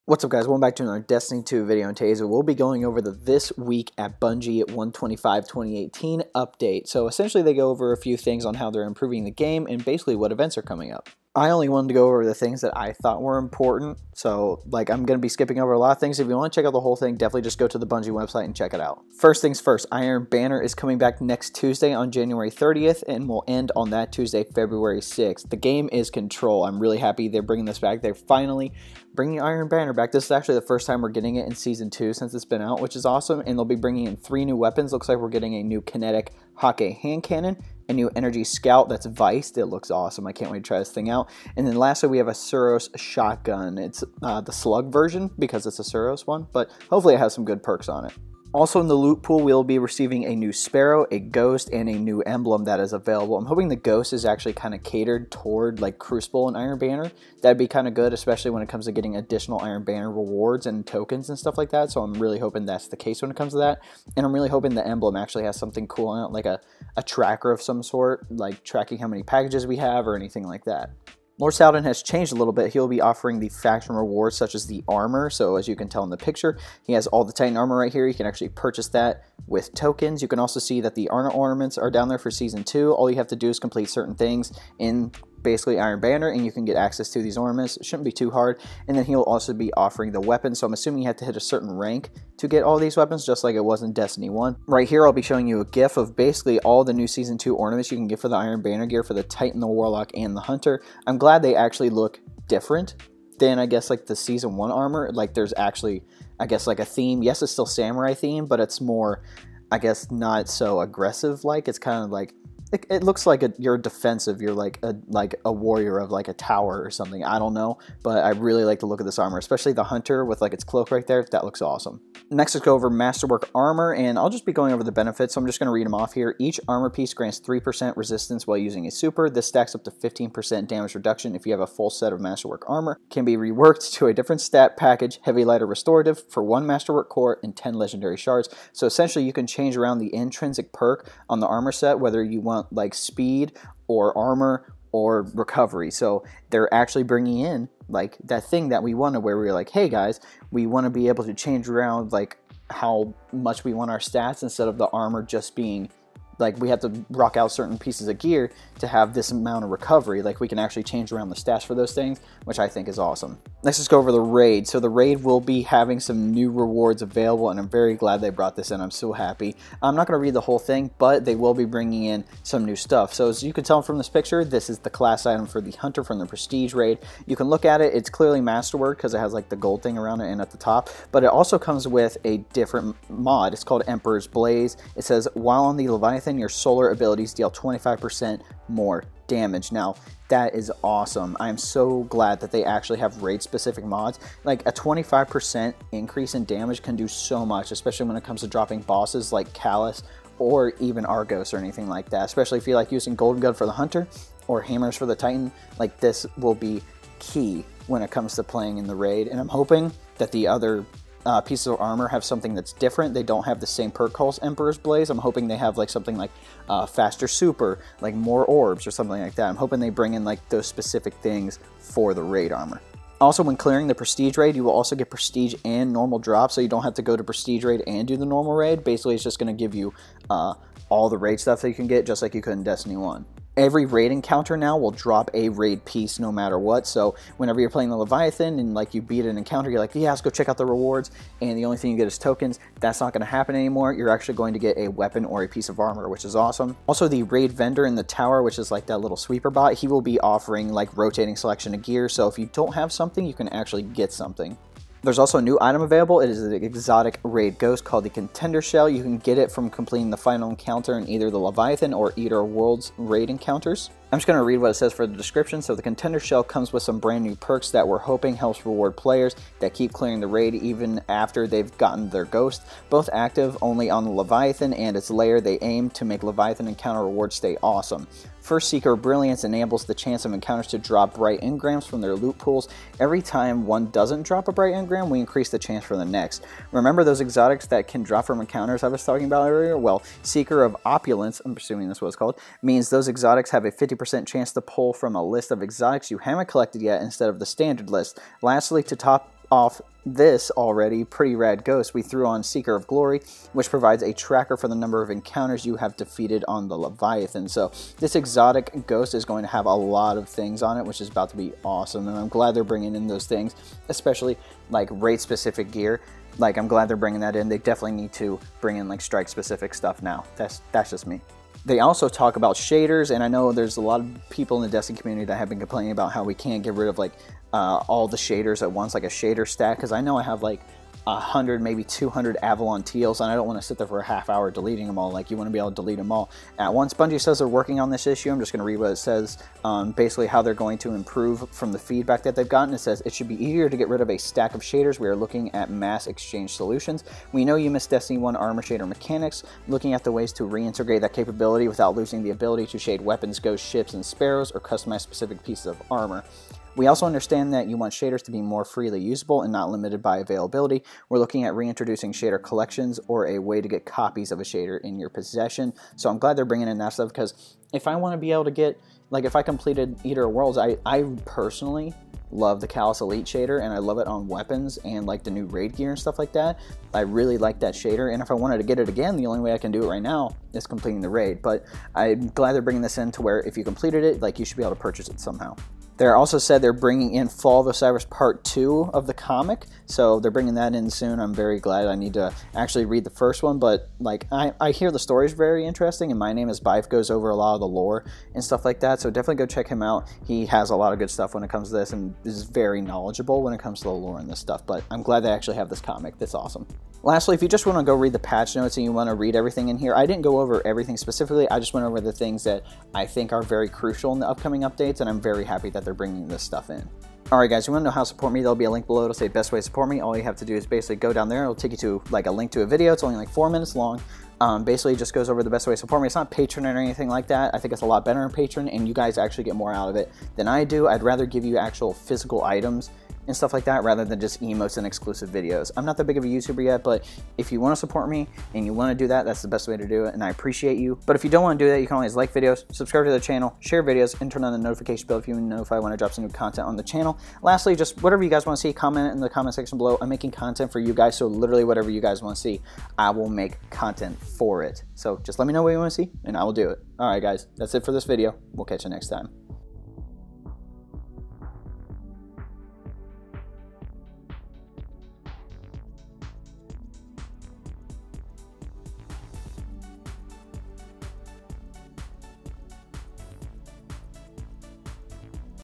What's up, guys? Welcome back to another Destiny 2 video. And today we'll be going over the This Week at Bungie at 125-2018 update. So essentially they go over a few things on how they're improving the game and basically what events are coming up. I only wanted to go over the things that I thought were important, so I'm going to be skipping over a lot of things. If you want to check out the whole thing, definitely just go to the Bungie website and check it out. First things first, Iron Banner is coming back next Tuesday on January 30th and will end on that Tuesday, February 6th. The game is Control. I'm really happy they're bringing this back. They're finally bringing Iron Banner back. This is actually the first time we're getting it in Season 2 since it's been out, which is awesome, and they'll be bringing in 3 new weapons. Looks like we're getting a new kinetic Hake hand cannon, a new energy scout that's viced. It looks awesome. I can't wait to try this thing out. And then lastly, we have a Suros shotgun. It's the slug version because it's a Suros one, but hopefully it has some good perks on it. Also in the loot pool, we'll be receiving a new Sparrow, a Ghost, and a new emblem that is available. I'm hoping the Ghost is actually kind of catered toward like Crucible and Iron Banner. That'd be kind of good, especially when it comes to getting additional Iron Banner rewards and tokens and stuff like that. So I'm really hoping that's the case when it comes to that. And I'm really hoping the emblem actually has something cool on it, like a tracker of some sort, like tracking how many packages we have or anything like that. Lord Saladin has changed a little bit. He'll be offering the faction rewards such as the armor. So as you can tell in the picture, he has all the Titan armor right here. You can actually purchase that with tokens. You can also see that the Arna ornaments are down there for Season 2. All you have to do is complete certain things in basically Iron Banner and you can get access to these ornaments. It shouldn't be too hard. And then he'll also be offering the weapons. So I'm assuming you have to hit a certain rank to get all these weapons, just like it was in Destiny 1. Right here, I'll be showing you a GIF of basically all the new Season 2 ornaments you can get for the Iron Banner gear for the Titan, the Warlock, and the Hunter. I'm glad they actually look different than, I guess, like the Season 1 armor. Like, there's actually, I guess, like a theme. Yes, it's still samurai theme, but it's more, I guess, not so aggressive. Like, it's kind of like, it looks like you're defensive. You're like a warrior of like a tower or something. I don't know, but I really like the look of this armor, especially the Hunter with like its cloak right there. That looks awesome. Next, let's go over Masterwork Armor, and I'll just be going over the benefits, so I'm just going to read them off here. Each armor piece grants 3% resistance while using a super. This stacks up to 15% damage reduction if you have a full set of Masterwork Armor. Can be reworked to a different stat package, Heavy Lighter Restorative, for 1 Masterwork Core and 10 Legendary Shards. So essentially, you can change around the intrinsic perk on the armor set, whether you want like speed or armor or recovery. So they're actually bringing in like that thing that we wanted, where we were like, hey guys, we want to be able to change around like how much we want our stats instead of the armor just being like we have to rock out certain pieces of gear to have this amount of recovery. Like we can actually change around the stats for those things, which I think is awesome. Next, let's go over the raid. So the raid will be having some new rewards available, and I'm very glad they brought this in. I'm so happy. I'm not going to read the whole thing, but they will be bringing in some new stuff. So as you can tell from this picture, this is the class item for the Hunter from the Prestige raid. You can look at it. It's clearly Masterwork because it has like the gold thing around it and at the top, but it also comes with a different mod. It's called Emperor's Blaze. It says, while on the Leviathan, your solar abilities deal 25% more damage. Now, that is awesome. I'm so glad that they actually have raid-specific mods. Like, a 25% increase in damage can do so much, especially when it comes to dropping bosses like Callus or even Argos or anything like that. Especially if you like using Golden Gun for the Hunter or Hammers for the Titan, like this will be key when it comes to playing in the raid. And I'm hoping that the other pieces of armor have something that's different. They don't have the same perk calls Emperor's Blaze. I'm hoping they have like something like faster super, like more orbs or something like that. I'm hoping they bring in like those specific things for the raid armor. Also, when clearing the Prestige raid, you will also get Prestige and normal drops, so you don't have to go to Prestige raid and do the normal raid. Basically, it's just going to give you all the raid stuff that you can get, just like you could in Destiny 1. Every raid encounter now will drop a raid piece no matter what. So whenever you're playing the Leviathan and like you beat an encounter, you're like, yeah, let's go check out the rewards, and the only thing you get is tokens. That's not going to happen anymore. You're actually going to get a weapon or a piece of armor, which is awesome. Also, the raid vendor in the tower, which is like that little sweeper bot, he will be offering like rotating selection of gear. So if you don't have something, you can actually get something. There's also a new item available. It is an exotic raid ghost called the Contender Shell. You can get it from completing the final encounter in either the Leviathan or Eater Worlds raid encounters. I'm just going to read what it says for the description. So the Contender Shell comes with some brand new perks that we're hoping helps reward players that keep clearing the raid even after they've gotten their ghost. Both active only on the Leviathan and its lair. They aim to make Leviathan encounter rewards stay awesome. First Seeker Brilliance enables the chance of encounters to drop bright engrams from their loot pools. Every time one doesn't drop a bright engram, we increase the chance for the next. Remember those exotics that can drop from encounters I was talking about earlier? Well, Seeker of Opulence, I'm assuming that's what it's called, means those exotics have a 50% chance to pull from a list of exotics you haven't collected yet instead of the standard list. Lastly, to top off this already pretty rad ghost, we threw on Seeker of Glory, which provides a tracker for the number of encounters you have defeated on the Leviathan. So this exotic ghost is going to have a lot of things on it, which is about to be awesome, and I'm glad they're bringing in those things, especially like raid specific gear. Like, I'm glad they're bringing that in. They definitely need to bring in like strike specific stuff now. That's just me. They also talk about shaders, and I know there's a lot of people in the Destiny community that have been complaining about how we can't get rid of like all the shaders at once, like a shader stack, because I know I have like 100, maybe 200 Avalon Teals, and I don't want to sit there for a half hour deleting them all. Like, you want to be able to delete them all at once. Bungie says they're working on this issue. I'm just going to read what it says, basically how they're going to improve from the feedback that they've gotten. It says, it should be easier to get rid of a stack of shaders. We are looking at mass exchange solutions. We know you miss Destiny 1 armor shader mechanics, looking at the ways to reintegrate that capability without losing the ability to shade weapons, ghosts, ships, and sparrows, or customize specific pieces of armor. We also understand that you want shaders to be more freely usable and not limited by availability. We're looking at reintroducing shader collections or a way to get copies of a shader in your possession. So I'm glad they're bringing in that stuff, because if I want to be able to get, like, if I completed Eater of Worlds, I personally love the Callus Elite shader, and I love it on weapons and like the new raid gear and stuff like that. I really like that shader, and if I wanted to get it again, the only way I can do it right now is completing the raid. But I'm glad they're bringing this in to where if you completed it, like, you should be able to purchase it somehow. They're also said they're bringing in Fall of Osiris Part 2 of the comic, so they're bringing that in soon. I'm very glad. I need to actually read the first one, but like, I hear the story's very interesting, and My Name is Bife goes over a lot of the lore and stuff like that, so definitely go check him out. He has a lot of good stuff when it comes to this, and is very knowledgeable when it comes to the lore and this stuff, but I'm glad they actually have this comic. That's awesome. Lastly, if you just want to go read the patch notes and you want to read everything in here, I didn't go over everything specifically. I just went over the things that I think are very crucial in the upcoming updates, and I'm very happy that they're bringing this stuff in. Alright guys, you want to know how to support me? There'll be a link below. It'll say best way to support me. All you have to do is basically go down there. It'll take you to like a link to a video. It's only like 4 minutes long. Basically it just goes over the best way to support me. It's not Patreon or anything like that. I think it's a lot better on Patreon, and you guys actually get more out of it than I do. I'd rather give you actual physical items and stuff like that rather than just emotes and exclusive videos. I'm not that big of a YouTuber yet, but if you want to support me and you want to do that, that's the best way to do it, and I appreciate you. But if you don't want to do that, you can always like videos, subscribe to the channel, share videos, and turn on the notification bell if you want to notify when I drop some new content on the channel. Lastly, just whatever you guys want to see, comment in the comment section below. I'm making content for you guys, so literally whatever you guys want to see, I will make content for it. So just let me know what you want to see, and I will do it. Alright guys, that's it for this video. We'll catch you next time.